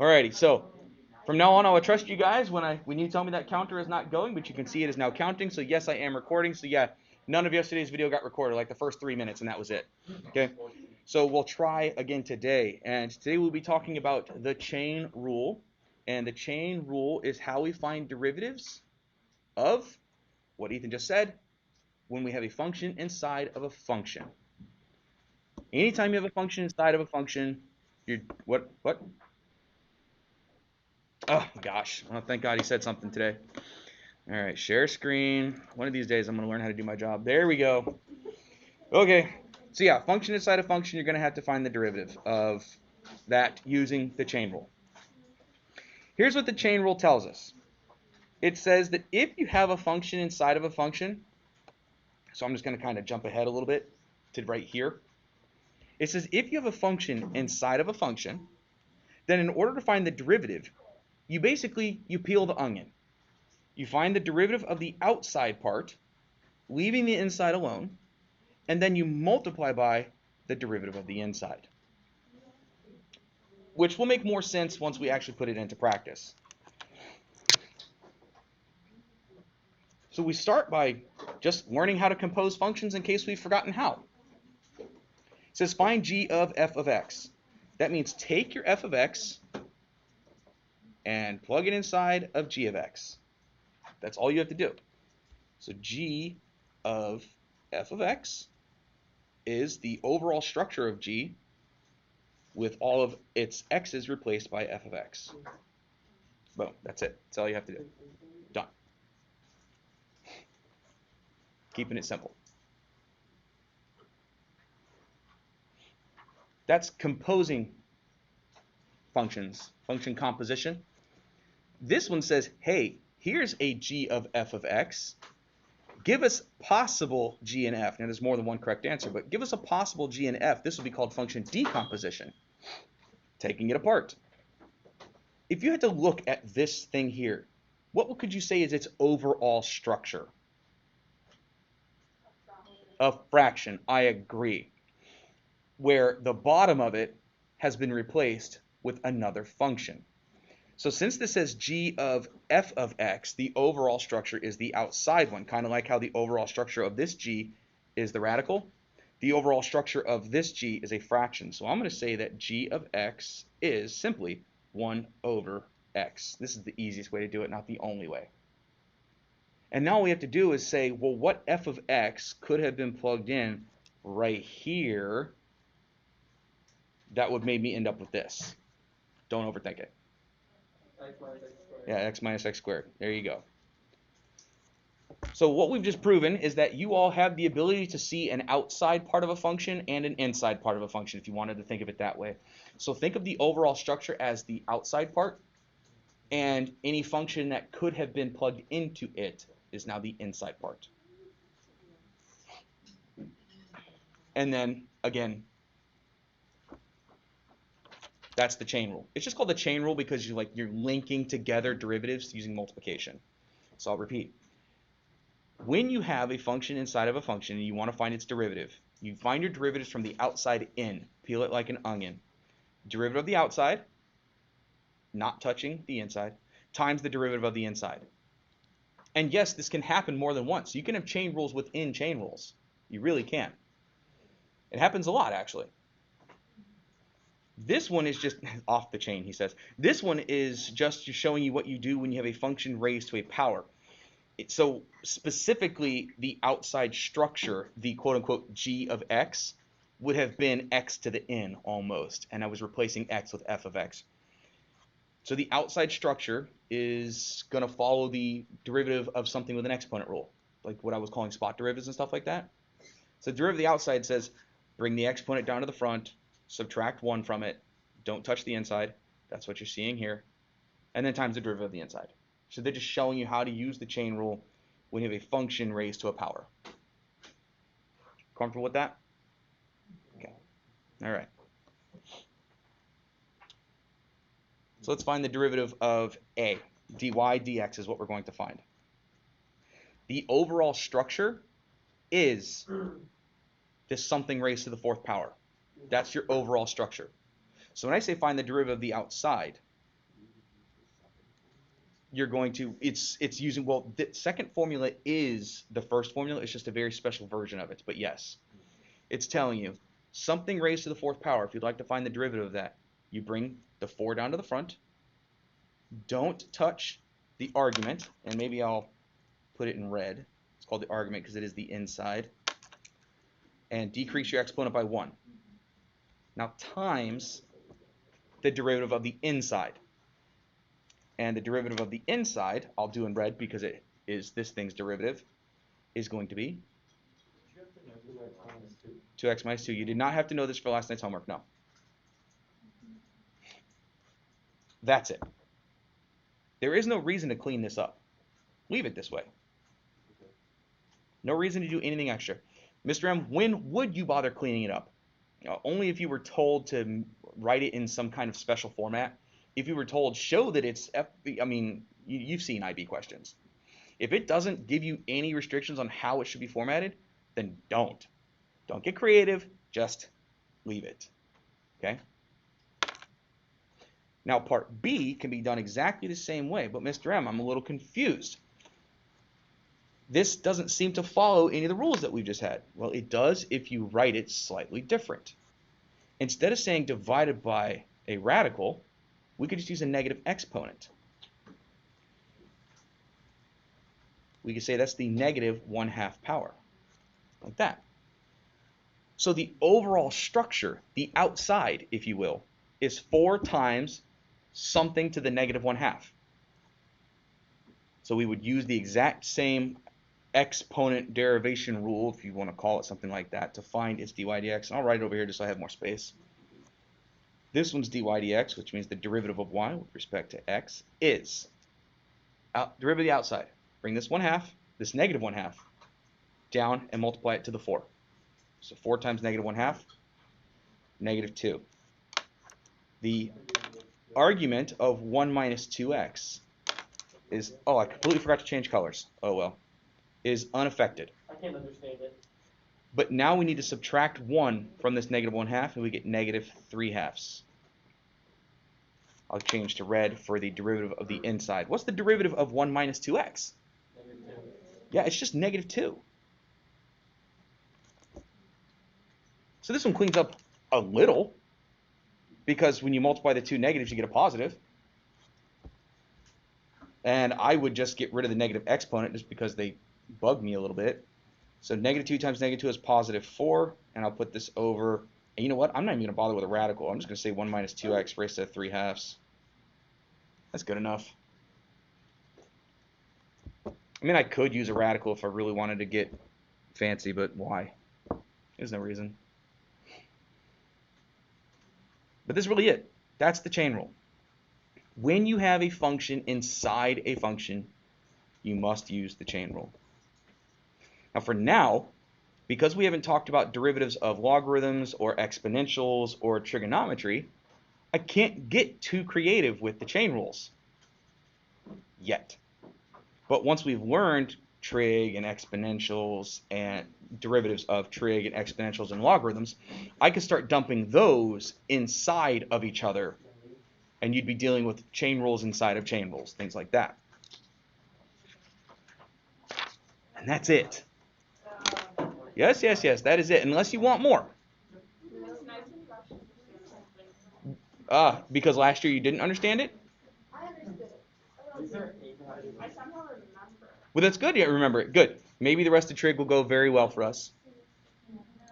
Alrighty, so from now on, I'll trust you guys when you tell me that counter is not going, but you can see it is now counting. So yes, I am recording. So yeah, none of yesterday's video got recorded, like the first 3 minutes, and that was it. Okay, so we'll try again today, and today we'll be talking about the chain rule, and the chain rule is how we find derivatives of what Ethan just said when we have a function inside of a function. Anytime you have a function inside of a function, you're what? Oh gosh, well, thank God he said something today. All right, share screen. One of these days I'm going to learn how to do my job. There we go. Okay, so yeah, function inside a function, you're going to have to find the derivative of that using the chain rule. Here's what the chain rule tells us. It says that if you have a function inside of a function, so I'm just going to kind of jump ahead a little bit to right here. It says if you have a function inside of a function, then in order to find the derivative, you peel the onion. You find the derivative of the outside part, leaving the inside alone, and then you multiply by the derivative of the inside, which will make more sense once we actually put it into practice. So we start by just learning how to compose functions in case we've forgotten how. It says find g of f of x. That means take your f of x and plug it inside of g of x. That's all you have to do. So g of f of x is the overall structure of g with all of its x's replaced by f of x. Boom, that's it. That's all you have to do. Done. Keeping it simple. That's composing functions, function composition. This one says, hey, here's a g of f of x. Give us possible g and f. Now, there's more than one correct answer, but give us a possible g and f. This would be called function decomposition, taking it apart. If you had to look at this thing here, what could you say is its overall structure? A fraction. I agree. Where the bottom of it has been replaced with another function. So since this says g of f of x, the overall structure is the outside one, kind of like how the overall structure of this g is the radical. The overall structure of this g is a fraction. So I'm going to say that g of x is simply 1 over x. This is the easiest way to do it, not the only way. And now all we have to do is say, well, what f of x could have been plugged in right here that would make me end up with this? Don't overthink it. Yeah, x minus x squared. There you go. So what we've just proven is that you all have the ability to see an outside part of a function and an inside part of a function, if you wanted to think of it that way. So think of the overall structure as the outside part, and any function that could have been plugged into it is now the inside part. And then, again, that's the chain rule. It's just called the chain rule because you're linking together derivatives using multiplication. So I'll repeat. When you have a function inside of a function and you want to find its derivative, you find your derivatives from the outside in. Peel it like an onion. Derivative of the outside, not touching the inside, times the derivative of the inside. And yes, this can happen more than once. You can have chain rules within chain rules. You really can. It happens a lot, actually. This one is just off the chain, he says. This one is just showing you what you do when you have a function raised to a power. So specifically, the outside structure, the quote-unquote g of x, would have been x to the n almost, and I was replacing x with f of x. So the outside structure is going to follow the derivative of something with an exponent rule, like what I was calling spot derivatives and stuff like that. So the derivative of the outside says, bring the exponent down to the front, subtract 1 from it, don't touch the inside. That's what you're seeing here. And then times the derivative of the inside. So they're just showing you how to use the chain rule when you have a function raised to a power. Comfortable with that? Okay. All right. So let's find the derivative of a. dy dx is what we're going to find. The overall structure is this something raised to the 4th power. That's your overall structure. So when I say find the derivative of the outside, you're going to, it's using, well, the second formula is the first formula. It's just a very special version of it. But yes, it's telling you something raised to the fourth power. If you'd like to find the derivative of that, you bring the 4 down to the front. Don't touch the argument, and maybe I'll put it in red. It's called the argument because it is the inside. And decrease your exponent by 1. Now times the derivative of the inside. And the derivative of the inside, I'll do in red because it is this thing's derivative, is going to be 2x minus 2. You did not have to know this for last night's homework, no. That's it. There is no reason to clean this up. Leave it this way. No reason to do anything extra. Mr. M, when would you bother cleaning it up? Only if you were told to write it in some kind of special format. If you were told, show that it's, I mean, you've seen IB questions. If it doesn't give you any restrictions on how it should be formatted, then don't. Don't get creative, just leave it. Okay? Now, part B can be done exactly the same way, but Mr. M, I'm a little confused. This doesn't seem to follow any of the rules that we've just had. Well, it does if you write it slightly different. Instead of saying divided by a radical, we could just use a negative exponent. We could say that's the negative 1/2 power, like that. So the overall structure, the outside, if you will, is 4 times something to the negative 1/2. So we would use the exact same exponent derivation rule, if you want to call it something like that, to find its dy dx. And I'll write it over here just so I have more space. This one's dy dx, which means the derivative of y with respect to x is derivative of the outside. Bring this 1/2, this negative 1/2, down and multiply it to the 4. So 4 times negative 1/2, negative 2. The argument of 1 minus 2x is, oh, I completely forgot to change colors. Oh well. Is unaffected. I can't understand it. But now we need to subtract 1 from this negative 1/2, and we get negative 3/2. I'll change to red for the derivative of the inside. What's the derivative of 1 minus 2x? Negative 2. Yeah, it's just negative 2. So this one cleans up a little, because when you multiply the two negatives, you get a positive. And I would just get rid of the negative exponent just because they bug me a little bit. So negative 2 times negative 2 is positive 4, and I'll put this over. And you know what? I'm not even going to bother with a radical. I'm just going to say 1 minus 2x raised to 3/2. That's good enough. I mean, I could use a radical if I really wanted to get fancy, but why? There's no reason. But this is really it. That's the chain rule. When you have a function inside a function, you must use the chain rule. Now for now, because we haven't talked about derivatives of logarithms or exponentials or trigonometry, I can't get too creative with the chain rules yet. But once we've learned trig and exponentials and derivatives of trig and exponentials and logarithms, I can start dumping those inside of each other, and you'd be dealing with chain rules inside of chain rules, things like that. And that's it. Yes, yes, yes, that is it, unless you want more. Because last year you didn't understand it? I understood it. I somehow remember. Well, that's good. Yeah, remember it. Good. Maybe the rest of trig will go very well for us.